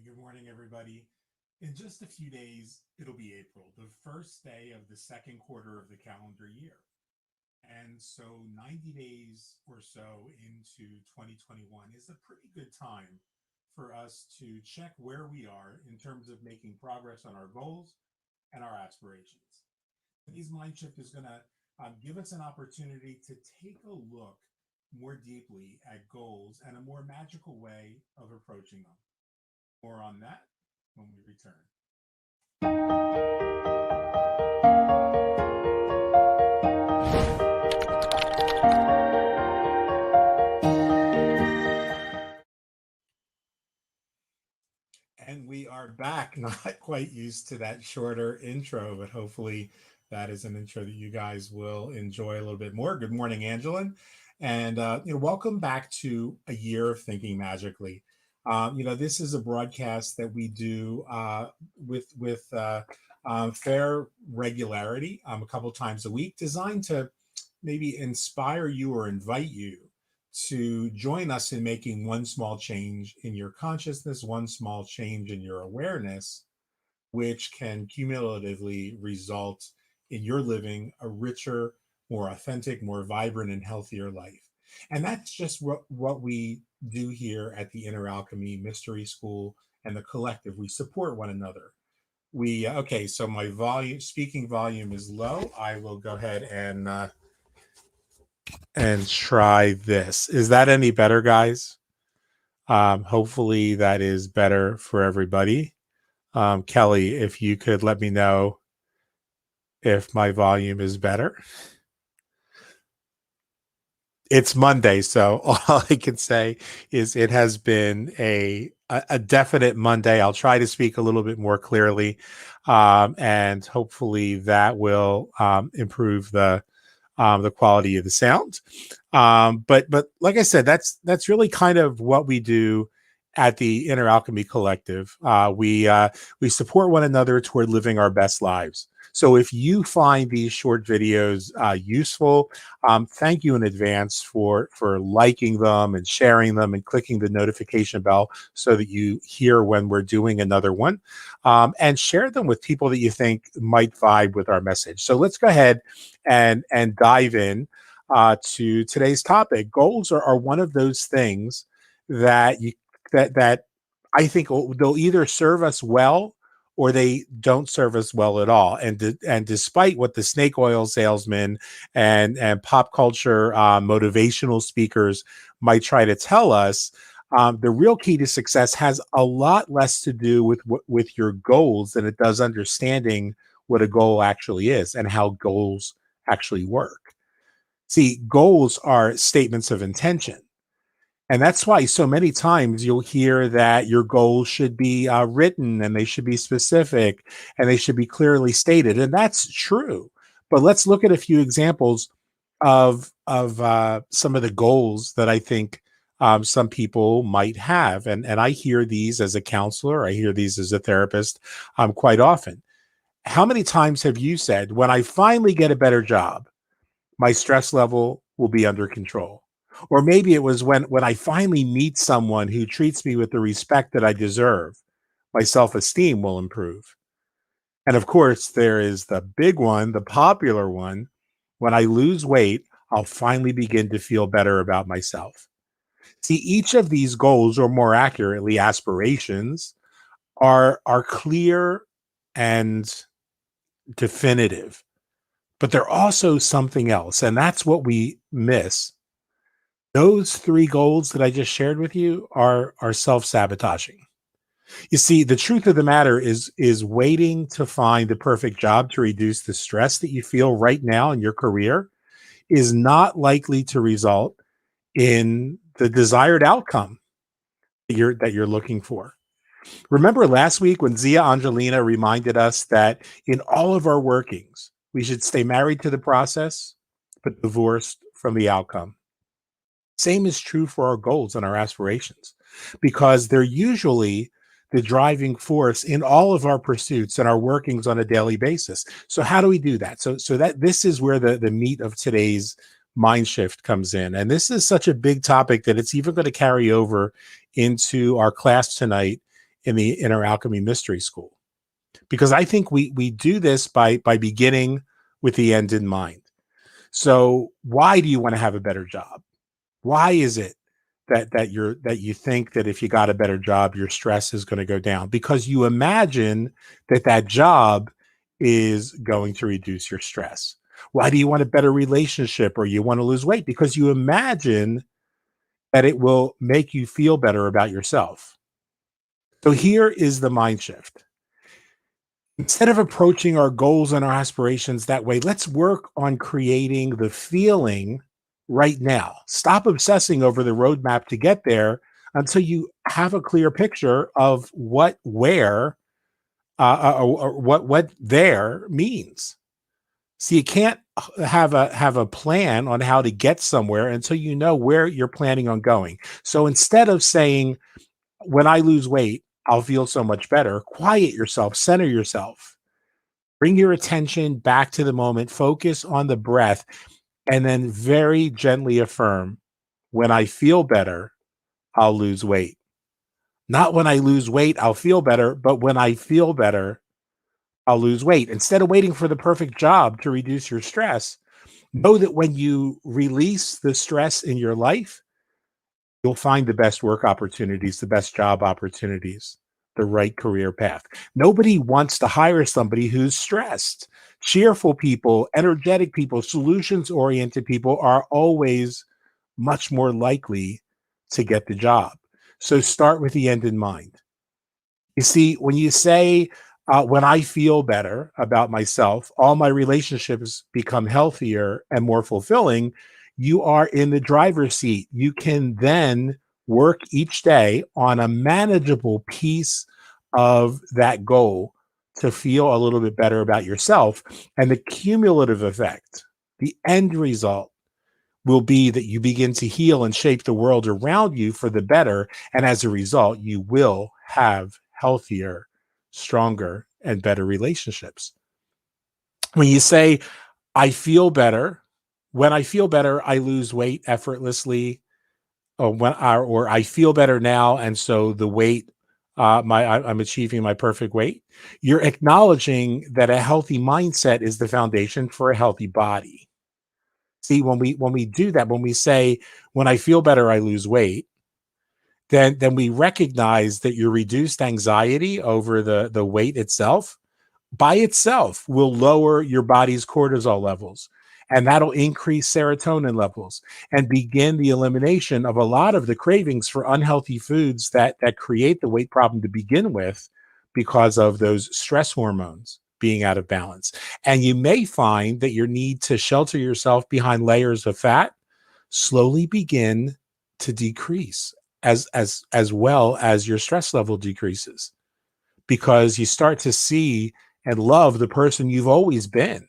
Good morning, everybody. In just a few days, it'll be April, the first day of the second quarter of the calendar year. And so 90 days or so into 2021 is a pretty good time for us to check where we are in terms of making progress on our goals and our aspirations. Today's mind shift is going to give us an opportunity to take a look more deeply at goals and a more magical way of approaching them. More on that when we return. And we are back, not quite used to that shorter intro, but hopefully that is an intro that you guys will enjoy a little bit more. Good morning, Angelin. And welcome back to a year of thinking magically. This is a broadcast that we do with fair regularity, a couple times a week, designed to maybe inspire you or invite you to join us in making one small change in your consciousness, one small change in your awareness, which can cumulatively result in your living a richer, more authentic, more vibrant, and healthier life. And that's just what we do here at the Inner Alchemy Mystery School and the collective. We support one another. So my speaking volume is low. I will go ahead and try this. Is that any better, guys? Hopefully that is better for everybody. Kelly, if you could let me know if my volume is better. It's Monday, so all I can say is it has been a definite Monday. I'll try to speak a little bit more clearly, and hopefully that will improve the quality of the sound. But like I said, that's really kind of what we do at the Inner Alchemy Collective. We support one another toward living our best lives. So if you find these short videos useful, thank you in advance for liking them and sharing them and clicking the notification bell so that you hear when we're doing another one, and share them with people that you think might vibe with our message. So let's go ahead and dive in to today's topic. Goals are one of those things that that I think they'll either serve us well or they don't serve us well at all. And despite what the snake oil salesmen and pop culture motivational speakers might try to tell us, the real key to success has a lot less to do with your goals than it does understanding what a goal actually is and how goals actually work. See, goals are statements of intention. And that's why so many times you'll hear that your goals should be written and they should be specific and they should be clearly stated. And that's true. But let's look at a few examples of some of the goals that I think some people might have. And I hear these as a counselor. I hear these as a therapist quite often. How many times have you said, when I finally get a better job, my stress level will be under control? Or maybe it was when I finally meet someone who treats me with the respect that I deserve, my self-esteem will improve. And of course, there is the big one, the popular one. When I lose weight, I'll finally begin to feel better about myself. See, each of these goals, or more accurately, aspirations, are clear and definitive. But they're also something else. And that's what we miss. Those three goals that I just shared with you are self-sabotaging. You see, the truth of the matter is waiting to find the perfect job to reduce the stress that you feel right now in your career is not likely to result in the desired outcome that you're looking for. Remember last week when Zia Angelina reminded us that in all of our workings, we should stay married to the process, but divorced from the outcome. Same is true for our goals and our aspirations, because they're usually the driving force in all of our pursuits and our workings on a daily basis. So how do we do that? So that this is where the meat of today's mind shift comes in. And this is such a big topic that it's even going to carry over into our class tonight in the Inner Alchemy Mystery School, because I think we do this by beginning with the end in mind. So why do you want to have a better job? Why is it that you think that if you got a better job, your stress is going to go down? Because you imagine that that job is going to reduce your stress. Why do you want a better relationship or you want to lose weight? Because you imagine that it will make you feel better about yourself. So here is the mind shift. Instead of approaching our goals and our aspirations that way, let's work on creating the feeling right now. Stop obsessing over the roadmap to get there until you have a clear picture of what there means. So you can't have a plan on how to get somewhere until you know where you're planning on going. So instead of saying, when I lose weight, I'll feel so much better, quiet yourself, center yourself. Bring your attention back to the moment, focus on the breath, and then very gently affirm, when I feel better, I'll lose weight. Not when I lose weight, I'll feel better, but when I feel better, I'll lose weight. Instead of waiting for the perfect job to reduce your stress, know that when you release the stress in your life, you'll find the best work opportunities, the best job opportunities, the right career path. Nobody wants to hire somebody who's stressed. Cheerful people, energetic people, solutions oriented people are always much more likely to get the job. So start with the end in mind. You see, when you say, when I feel better about myself, all my relationships become healthier and more fulfilling, you are in the driver's seat. You can then work each day on a manageable piece of that goal to feel a little bit better about yourself. And the cumulative effect, the end result, will be that you begin to heal and shape the world around you for the better. And as a result, you will have healthier, stronger, and better relationships. When you say, I feel better, when I feel better, I lose weight effortlessly, or I feel better now. And so the weight, I'm achieving my perfect weight. You're acknowledging that a healthy mindset is the foundation for a healthy body. See, when we do that, when we say, when I feel better, I lose weight, then we recognize that your reduced anxiety over the weight itself by itself will lower your body's cortisol levels. And that'll increase serotonin levels and begin the elimination of a lot of the cravings for unhealthy foods that create the weight problem to begin with, because of those stress hormones being out of balance. And you may find that your need to shelter yourself behind layers of fat slowly begin to decrease as well as your stress level decreases, because you start to see and love the person you've always been,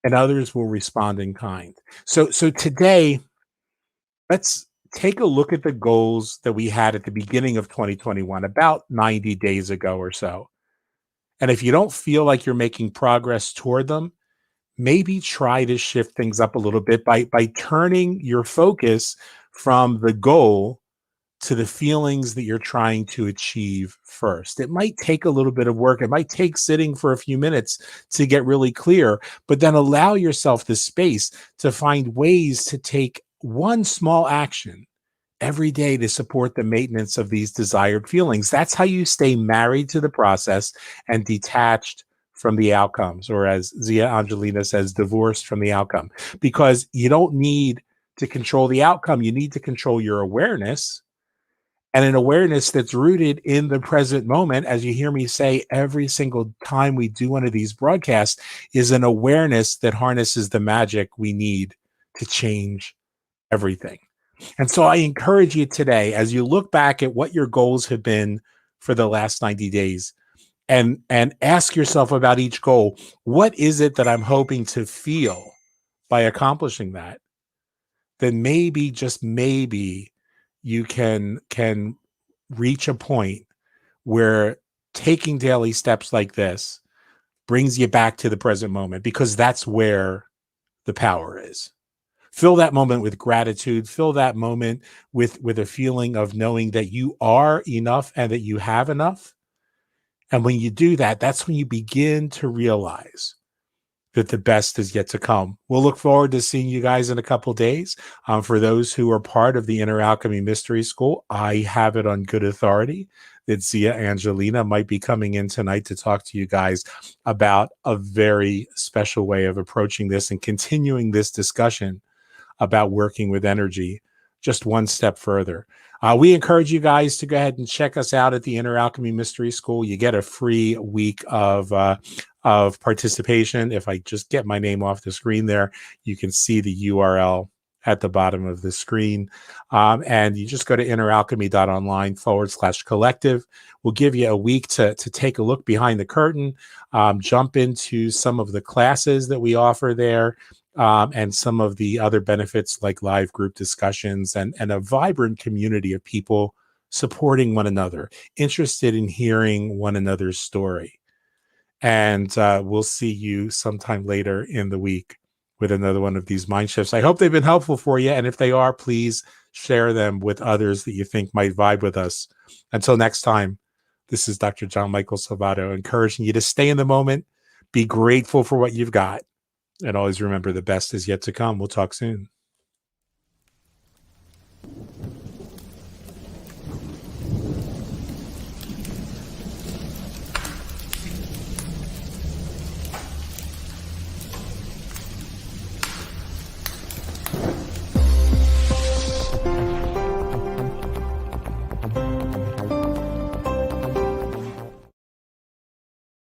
and others will respond in kind. So today, let's take a look at the goals that we had at the beginning of 2021, about 90 days ago or so. And if you don't feel like you're making progress toward them, maybe try to shift things up a little bit by turning your focus from the goal to the feelings that you're trying to achieve first. It might take a little bit of work. It might take sitting for a few minutes to get really clear, but then allow yourself the space to find ways to take one small action every day to support the maintenance of these desired feelings. That's how you stay married to the process and detached from the outcomes, or as Zia Angelina says, divorced from the outcome, because you don't need to control the outcome. You need to control your awareness, and an awareness that's rooted in the present moment, as you hear me say every single time we do one of these broadcasts, is an awareness that harnesses the magic we need to change everything. And so I encourage you today, as you look back at what your goals have been for the last 90 days, and ask yourself about each goal, what is it that I'm hoping to feel by accomplishing that? Then maybe, just maybe, you can reach a point where taking daily steps like this brings you back to the present moment, because that's where the power is. Fill that moment with gratitude. Fill that moment with a feeling of knowing that you are enough and that you have enough. And when you do that, that's when you begin to realize that the best is yet to come. We'll look forward to seeing you guys in a couple days. For those who are part of the Inner Alchemy Mystery School, I have it on good authority that Zia Angelina might be coming in tonight to talk to you guys about a very special way of approaching this and continuing this discussion about working with energy just one step further. We encourage you guys to go ahead and check us out at the Inner Alchemy Mystery School. You get a free week of participation. If I just get my name off the screen there, you can see the URL at the bottom of the screen. And you just go to inneralchemy.online/collective. We'll give you a week to take a look behind the curtain, jump into some of the classes that we offer there, and some of the other benefits like live group discussions and a vibrant community of people supporting one another, interested in hearing one another's story. And we'll see you sometime later in the week with another one of these mind shifts. I hope they've been helpful for you. And if they are, please share them with others that you think might vibe with us. Until next time, this is Dr. John Michael Salvato, encouraging you to stay in the moment, be grateful for what you've got, and always remember the best is yet to come. We'll talk soon.